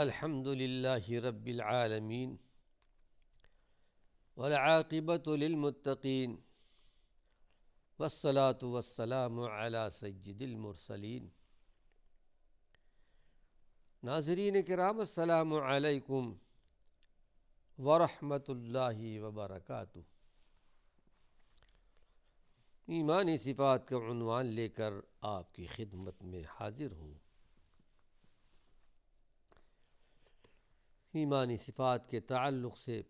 الحمد للہ رب العالمین والعاقبۃ للمتقین والصلاة والسلام علی سید المرسلین۔ ناظرین کرام، السلام علیکم ورحمۃ اللہ وبرکاتہ۔ ایمانی صفات کا عنوان لے کر آپ کی خدمت میں حاضر ہوں۔ ایمانی صفات کے تعلق سے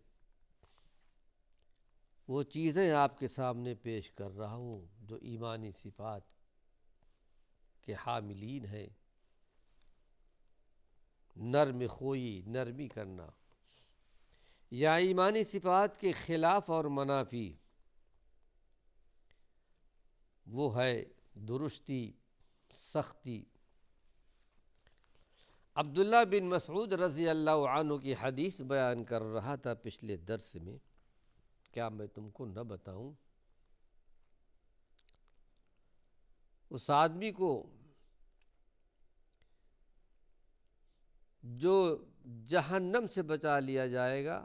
وہ چیزیں آپ کے سامنے پیش کر رہا ہوں جو ایمانی صفات کے حاملین ہیں۔ نرم خوئی، نرمی کرنا، یا ایمانی صفات کے خلاف اور منافی، وہ ہے درستی، سختی۔ عبداللہ بن مسعود رضی اللہ عنہ کی حدیث بیان کر رہا تھا پچھلے درس میں، کیا میں تم کو نہ بتاؤں؟ اس آدمی کو جو جہنم سے بچا لیا جائے گا،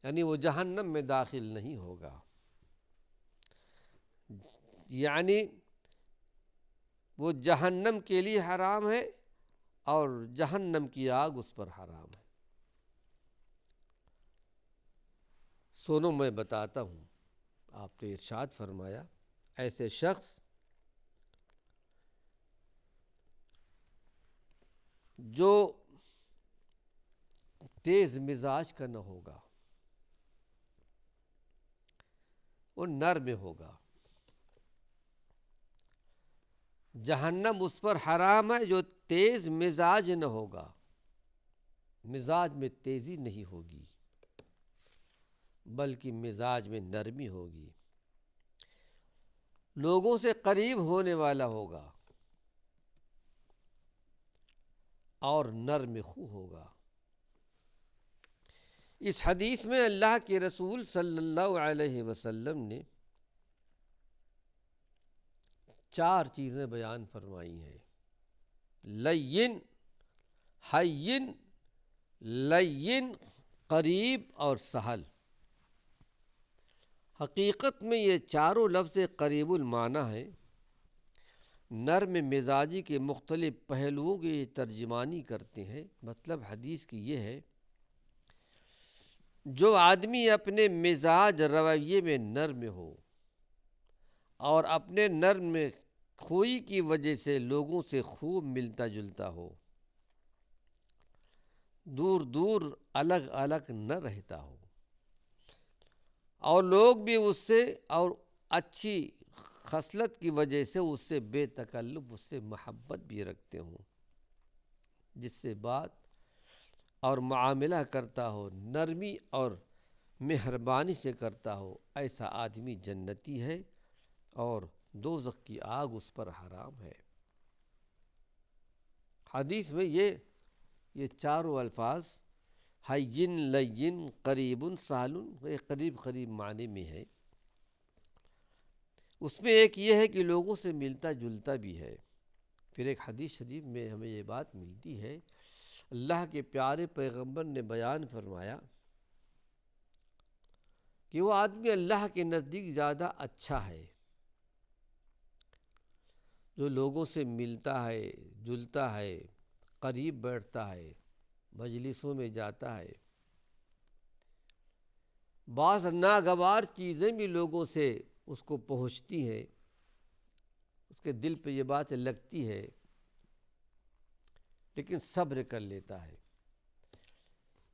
یعنی وہ جہنم میں داخل نہیں ہوگا، یعنی وہ جہنم کے لیے حرام ہے اور جہنم کی آگ اس پر حرام ہے۔ سنو میں بتاتا ہوں۔ آپ نے ارشاد فرمایا، ایسے شخص جو تیز مزاج کا نہ ہوگا، وہ نرم ہوگا۔ جہنم اس پر حرام ہے جو تیز مزاج نہ ہوگا، مزاج میں تیزی نہیں ہوگی بلکہ مزاج میں نرمی ہوگی، لوگوں سے قریب ہونے والا ہوگا اور نرم خو ہوگا۔ اس حدیث میں اللہ کے رسول صلی اللہ علیہ وسلم نے 4 چیزیں بیان فرمائی ہیں: لین، ہین، لین، قریب اور سہل۔ حقیقت میں یہ چاروں لفظ قریب المعنی ہیں۔ نرم مزاجی کے مختلف پہلوؤں کی ترجمانی کرتے ہیں۔ مطلب حدیث کی یہ ہے، جو آدمی اپنے مزاج رویے میں نرم ہو اور اپنے نرم خوئی کی وجہ سے لوگوں سے خوب ملتا جلتا ہو، دور دور الگ الگ نہ رہتا ہو، اور لوگ بھی اس سے اور اچھی خصلت کی وجہ سے اس سے بے تکلف، اس سے محبت بھی رکھتے ہوں، جس سے بات اور معاملہ کرتا ہو نرمی اور مہربانی سے کرتا ہو، ایسا آدمی جنتی ہے اور دوزخ کی آگ اس پر حرام ہے۔ حدیث میں یہ چاروں الفاظ ہین، لین، قریب، سہل، یہ قریب قریب معنی میں ہے۔ اس میں ایک یہ ہے کہ لوگوں سے ملتا جلتا بھی ہے۔ پھر ایک حدیث شریف میں ہمیں یہ بات ملتی ہے، اللہ کے پیارے پیغمبر نے بیان فرمایا کہ وہ آدمی اللہ کے نزدیک زیادہ اچھا ہے جو لوگوں سے ملتا ہے، جلتا ہے، قریب بیٹھتا ہے، مجلسوں میں جاتا ہے۔ بعض ناگوار چیزیں بھی لوگوں سے اس کو پہنچتی ہیں، اس کے دل پہ یہ بات لگتی ہے، لیکن صبر کر لیتا ہے۔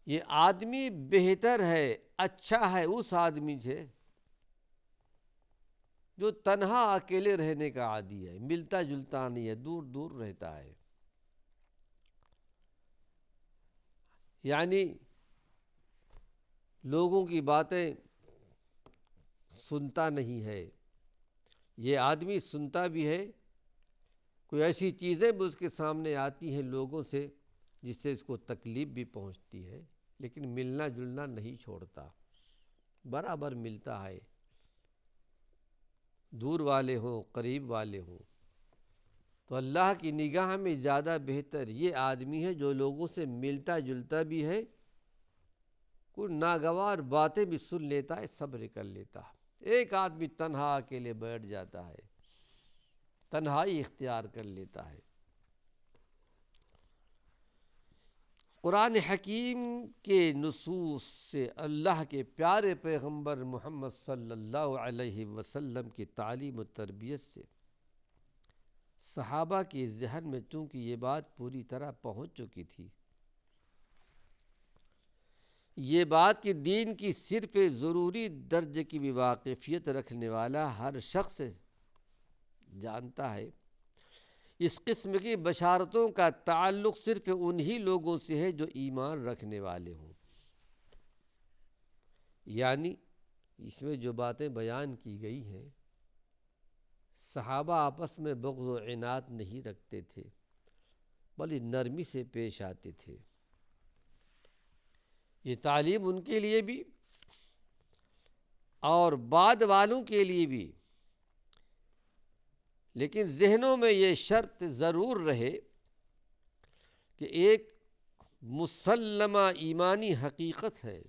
یہ آدمی بہتر ہے، اچھا ہے اس آدمی سے جو تنہا اکیلے رہنے کا عادی ہے، ملتا جلتا نہیں ہے، دور دور رہتا ہے۔ یعنی لوگوں کی باتیں سنتا نہیں ہے۔ یہ آدمی سنتا بھی ہے، کوئی ایسی چیزیں بھی اس کے سامنے آتی ہیں لوگوں سے جس سے اس کو تکلیف بھی پہنچتی ہے، لیکن ملنا جلنا نہیں چھوڑتا، برابر ملتا ہے، دور والے ہوں قریب والے ہوں۔ تو اللہ کی نگاہ میں زیادہ بہتر یہ آدمی ہے جو لوگوں سے ملتا جلتا بھی ہے، کوئی ناگوار باتیں بھی سن لیتا ہے، صبر کر لیتا ہے۔ ایک آدمی تنہا اکیلے بیٹھ جاتا ہے، تنہائی اختیار کر لیتا ہے۔ قرآن حکیم کے نصوص سے، اللہ کے پیارے پیغمبر محمد صلی اللہ علیہ وسلم کی تعلیم و تربیت سے صحابہ کے ذہن میں چونکہ یہ بات پوری طرح پہنچ چکی تھی، یہ بات کہ دین کی صرف ضروری درجے کی بھی واقفیت رکھنے والا ہر شخص جانتا ہے، اس قسم کی بشارتوں کا تعلق صرف انہی لوگوں سے ہے جو ایمان رکھنے والے ہوں۔ یعنی اس میں جو باتیں بیان کی گئی ہیں، صحابہ آپس میں بغض و عناد نہیں رکھتے تھے، بلکہ نرمی سے پیش آتے تھے۔ یہ تعلیم ان کے لیے بھی اور بعد والوں کے لیے بھی، لیکن ذہنوں میں یہ شرط ضرور رہے کہ ایک مسلمہ ایمانی حقیقت ہے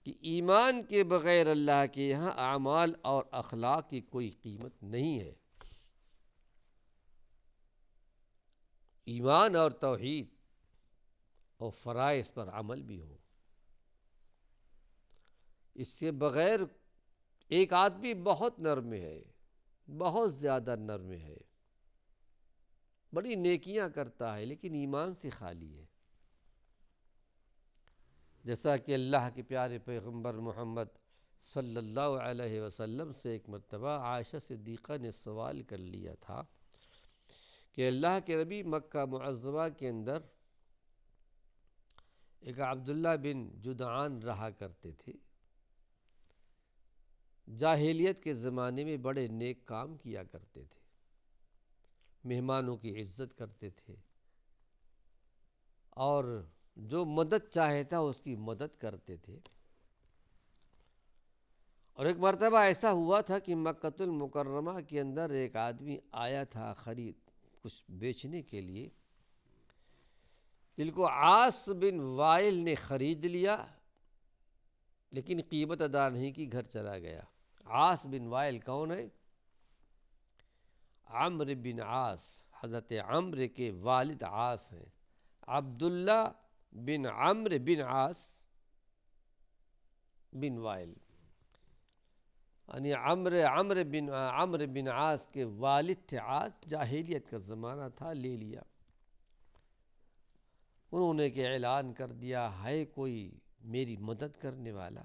کہ ایمان کے بغیر اللہ کے یہاں اعمال اور اخلاق کی کوئی قیمت نہیں ہے۔ ایمان اور توحید اور فرائض پر عمل بھی ہو، اس کے بغیر ایک آدمی بہت نرم ہے، بہت زیادہ نرم ہے، بڑی نیکیاں کرتا ہے، لیکن ایمان سے خالی ہے۔ جیسا کہ اللہ کے پیارے پیغمبر محمد صلی اللہ علیہ وسلم سے ایک مرتبہ عائشہ صدیقہ نے سوال کر لیا تھا کہ اللہ کے نبی مکہ معظمہ کے اندر ایک عبداللہ بن جدعان رہا کرتے تھے، جاہلیت کے زمانے میں بڑے نیک کام کیا کرتے تھے، مہمانوں کی عزت کرتے تھے، اور جو مدد چاہتا اس کی مدد کرتے تھے۔ اور ایک مرتبہ ایسا ہوا تھا کہ مکۃ المکرمہ کے اندر ایک آدمی آیا تھا خرید کچھ بیچنے کے لیے، جن کو عاص بن وائل نے خرید لیا، لیکن قیمت ادا نہیں کی، گھر چلا گیا۔ عاص بن وائل کون ہے؟ عمرو بن عاص، حضرت عمرو کے والد عاص ہیں، عبداللہ بن عمرو بن عاص بن وائل، یعنی عمرو بن عاص کے والد تھے عاص، جاہلیت کا زمانہ تھا، لے لیا۔ انہوں نے کہ اعلان کر دیا، ہے کوئی میری مدد کرنے والا؟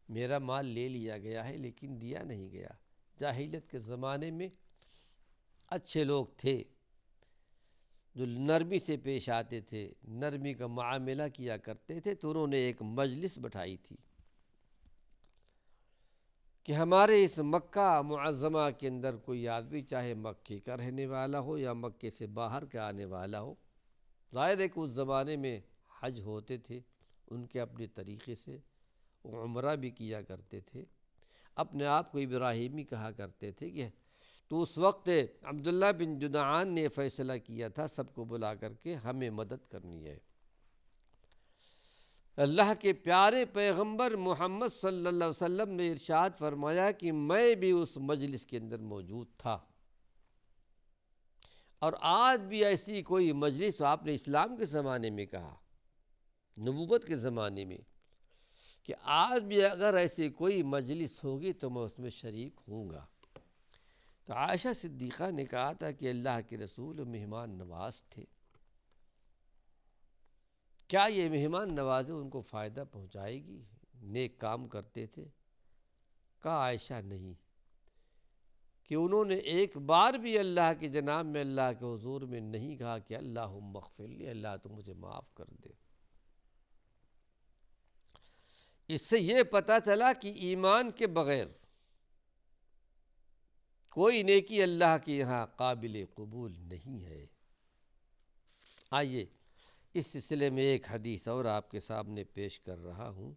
میرا مال لے لیا گیا ہے لیکن دیا نہیں گیا۔ جاہلیت کے زمانے میں اچھے لوگ تھے جو نرمی سے پیش آتے تھے، نرمی کا معاملہ کیا کرتے تھے، تو انہوں نے ایک مجلس بٹھائی تھی کہ ہمارے اس مکہ معظمہ کے اندر کوئی آدمی چاہے مکے کا رہنے والا ہو یا مکے سے باہر کا آنے والا ہو، ظاہر ہے کہ اس زمانے میں حج ہوتے تھے ان کے اپنے طریقے سے، وہ عمرہ بھی کیا کرتے تھے، اپنے آپ کو ابراہیمی کہا کرتے تھے کہ تو اس وقت عبداللہ بن جدعان نے فیصلہ کیا تھا سب کو بلا کر کے ہمیں مدد کرنی ہے۔ اللہ کے پیارے پیغمبر محمد صلی اللہ علیہ وسلم نے ارشاد فرمایا کہ میں بھی اس مجلس کے اندر موجود تھا، اور آج بھی ایسی کوئی مجلس، آپ نے اسلام کے زمانے میں کہا، نبوت کے زمانے میں، کہ آج بھی اگر ایسی کوئی مجلس ہوگی تو میں اس میں شریک ہوں گا۔ تو عائشہ صدیقہ نے کہا تھا کہ اللہ کے رسول مہمان نواز تھے، کیا یہ مہمان نوازی ان کو فائدہ پہنچائے گی؟ نیک کام کرتے تھے۔ کہا عائشہ نہیں، کہ انہوں نے ایک بار بھی اللہ کے جناب میں، اللہ کے حضور میں نہیں کہا کہ اللہم اغفر لی، اللہ تو مجھے معاف کر دے۔ اس سے یہ پتہ چلا کہ ایمان کے بغیر کوئی نیکی اللہ کے یہاں قابل قبول نہیں ہے۔ آئیے اس سلسلے میں ایک حدیث اور آپ کے سامنے پیش کر رہا ہوں،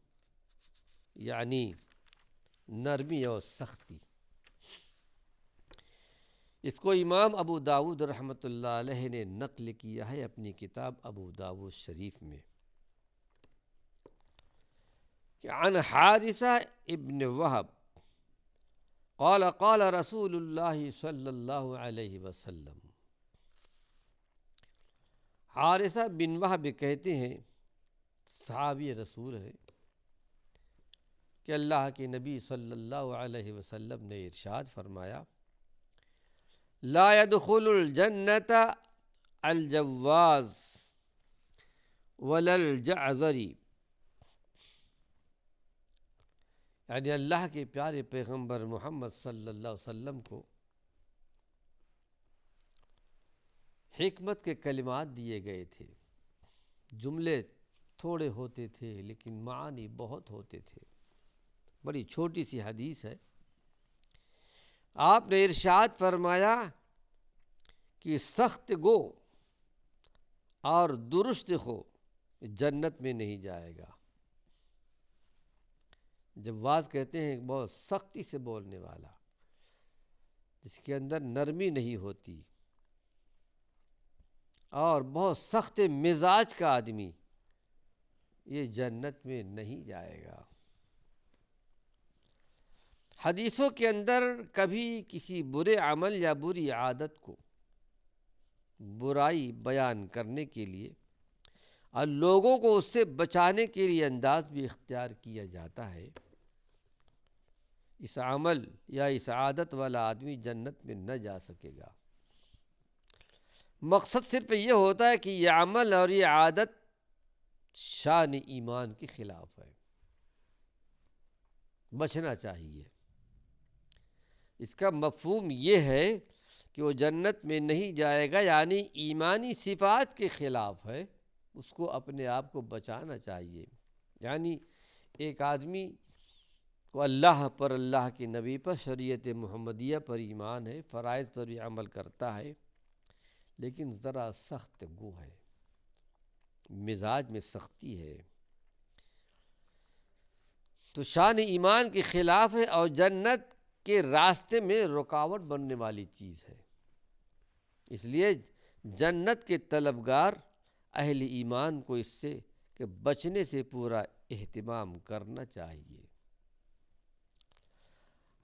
یعنی نرمی اور سختی۔ اس کو امام ابو داود رحمۃ اللہ علیہ نے نقل کیا ہے اپنی کتاب ابو داود شریف میں کہ عن حارثہ ابن وہب قال قال رسول اللہ صلی اللہ علیہ وسلم. حارثہ بن وہب کہتے ہیں، صحابی رسول ہیں، کہ اللہ کے نبی صلی اللہ علیہ وسلم نے ارشاد فرمایا، لا يدخل الجنت الجواز ولا الجعذری. یعنی اللہ کے پیارے پیغمبر محمد صلی اللہ علیہ وسلم کو حکمت کے کلمات دیے گئے تھے. جملے تھوڑے ہوتے تھے لیکن معانی بہت ہوتے تھے. بڑی چھوٹی سی حدیث ہے. آپ نے ارشاد فرمایا کہ سخت گو اور درست خو جنت میں نہیں جائے گا. جب واز کہتے ہیں بہت سختی سے بولنے والا، جس کے اندر نرمی نہیں ہوتی، اور بہت سخت مزاج کا آدمی، یہ جنت میں نہیں جائے گا. حدیثوں کے اندر کبھی کسی برے عمل یا بری عادت کو برائی بیان کرنے کے لیے اور لوگوں کو اس سے بچانے کے لیے انداز بھی اختیار کیا جاتا ہے. اس عمل یا اس عادت والا آدمی جنت میں نہ جا سکے گا. مقصد صرف یہ ہوتا ہے کہ یہ عمل اور یہ عادت شان ایمان کے خلاف ہے، بچنا چاہیے. اس کا مفہوم یہ ہے کہ وہ جنت میں نہیں جائے گا، یعنی ایمانی صفات کے خلاف ہے، اس کو اپنے آپ کو بچانا چاہیے. یعنی ایک آدمی کو اللہ پر، اللہ کے نبی پر، شریعت محمدیہ پر ایمان ہے، فرائض پر بھی عمل کرتا ہے، لیکن ذرا سخت گو ہے، مزاج میں سختی ہے، تو شان ایمان کے خلاف ہے اور جنت کے راستے میں رکاوٹ بننے والی چیز ہے. اس لیے جنت کے طلبگار اہل ایمان کو اس سے کہ بچنے سے پورا اہتمام کرنا چاہیے.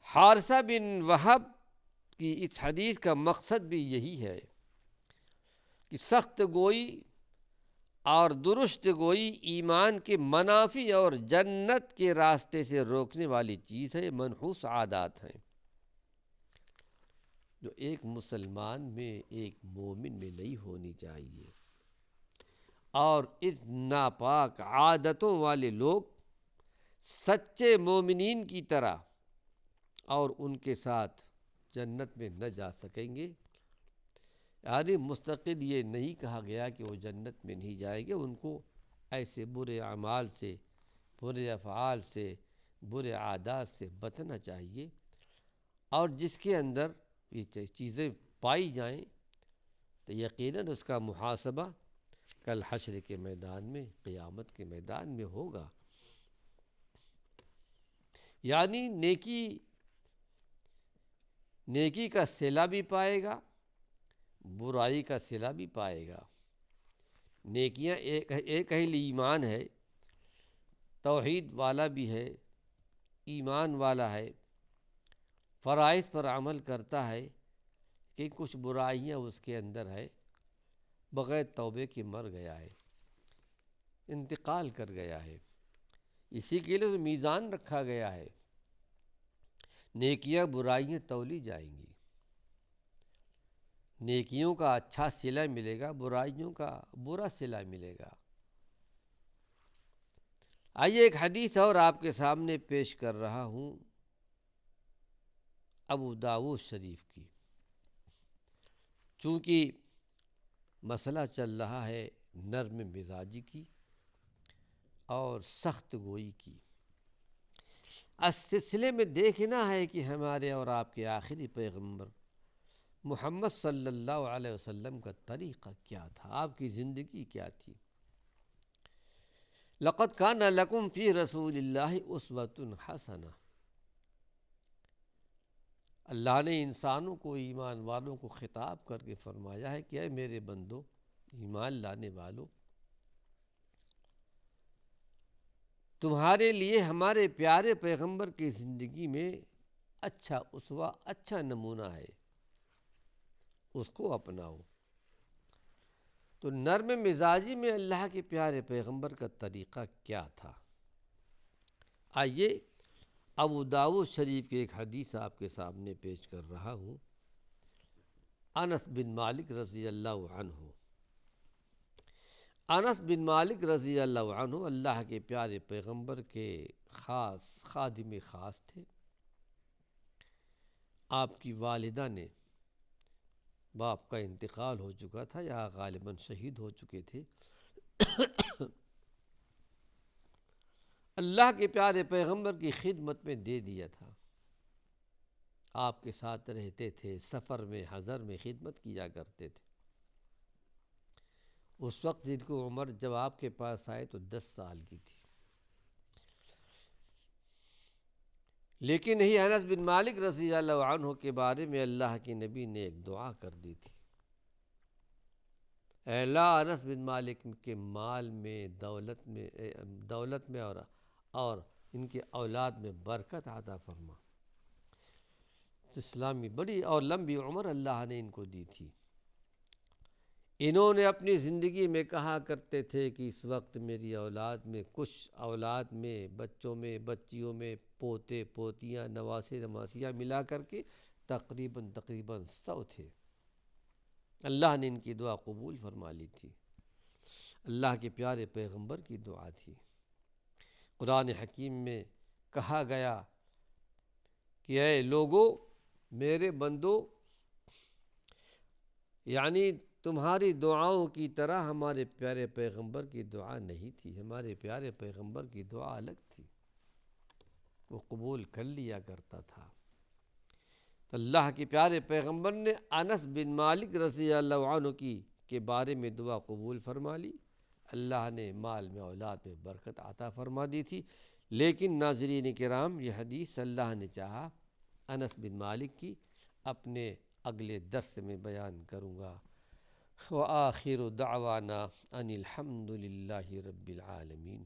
حارثہ بن وہب کی اس حدیث کا مقصد بھی یہی ہے کہ سخت گوئی اور درست گوئی ایمان کے منافی اور جنت کے راستے سے روکنے والی چیز ہے. منحوس عادات ہیں جو ایک مسلمان میں، ایک مومن میں نہیں ہونی چاہیے. اور ان ناپاک عادتوں والے لوگ سچے مومنین کی طرح اور ان کے ساتھ جنت میں نہ جا سکیں گے. یعنی مستقل یہ نہیں کہا گیا کہ وہ جنت میں نہیں جائیں گے، ان کو ایسے برے اعمال سے، برے افعال سے، برے عادات سے بچنا چاہیے. اور جس کے اندر یہ چیزیں پائی جائیں تو یقیناً اس کا محاسبہ کل حشر کے میدان میں، قیامت کے میدان میں ہوگا. یعنی نیکی کا صلہ بھی پائے گا، برائی کا صلہ بھی پائے گا. نیکیاں ایک اہل ایمان ہے، توحید والا بھی ہے، ایمان والا ہے، فرائض پر عمل کرتا ہے، کہ کچھ برائیاں اس کے اندر ہے، بغیر توبے کے مر گیا ہے، انتقال کر گیا ہے. اسی کے لیے تو میزان رکھا گیا ہے. نیکیاں برائیاں تولی جائیں گی. نیکیوں کا اچھا صلہ ملے گا، برائیوں کا برا صلہ ملے گا. آئیے ایک حدیث اور آپ کے سامنے پیش کر رہا ہوں، ابو داؤد شریف کی. چونکہ مسئلہ چل رہا ہے نرم مزاجی کی اور سخت گوئی کی، اس سلسلے میں دیکھنا ہے کہ ہمارے اور آپ کے آخری پیغمبر محمد صلی اللہ علیہ وسلم کا طریقہ کیا تھا، آپ کی زندگی کیا تھی. لقد کان لکم فی رسول اللہ اسوۃ حسنہ. اللہ نے انسانوں کو، ایمان والوں کو خطاب کر کے فرمایا ہے کہ اے میرے بندو، ایمان لانے والو، تمہارے لیے ہمارے پیارے پیغمبر کی زندگی میں اچھا اسوہ، اچھا نمونہ ہے، اس کو اپناؤ۔ تو نرم مزاجی میں اللہ کے پیارے پیغمبر کا طریقہ کیا تھا؟ آئیے ابو داؤد شریف کی ایک حدیث آپ کے سامنے پیش کر رہا ہوں۔ انس بن مالک رضی اللہ عنہ، انس بن مالک رضی اللہ عنہ اللہ کے پیارے پیغمبر کے خاص خادم خاص تھے۔ آپ کی والدہ نے، باپ کا انتقال ہو چکا تھا یا غالباً شہید ہو چکے تھے، اللہ کے پیارے پیغمبر کی خدمت میں دے دیا تھا۔ آپ کے ساتھ رہتے تھے، سفر میں حضر میں خدمت کیا کرتے تھے۔ اس وقت جن کو عمر جب آپ کے پاس آئے تو 10 سال کی تھی۔ لیکن ہی انس بن مالک رضی اللہ عنہ کے بارے میں اللہ کے نبی نے ایک دعا کر دی تھی، اے اللہ انس بن مالک کے مال میں، دولت میں اور ان کے اولاد میں برکت عطا فرما۔ اسلامی بڑی اور لمبی عمر اللہ نے ان کو دی تھی۔ انہوں نے اپنی زندگی میں کہا کرتے تھے کہ اس وقت میری اولاد میں، کچھ اولاد میں، بچوں میں، بچیوں میں، پوتے پوتیاں، نواسے نواسیاں ملا کر کے تقریباً 100 تھے۔ اللہ نے ان کی دعا قبول فرما لی تھی۔ اللہ کے پیارے پیغمبر کی دعا تھی۔ قرآن حکیم میں کہا گیا کہ اے لوگو، میرے بندو، یعنی تمہاری دعاؤں کی طرح ہمارے پیارے پیغمبر کی دعا نہیں تھی، ہمارے پیارے پیغمبر کی دعا الگ تھی، وہ قبول کر لیا کرتا تھا۔ تو اللہ کے پیارے پیغمبر نے انس بن مالک رضی اللہ عنہ کے بارے میں دعا قبول فرما لی۔ اللہ نے مال میں، اولاد میں برکت عطا فرما دی تھی۔ لیکن ناظرین کرام، یہ حدیث اللہ نے چاہا انس بن مالک کی اپنے اگلے درس میں بیان کروں گا۔ وآخر دعوانا ان الحمد للہ رب العالمین۔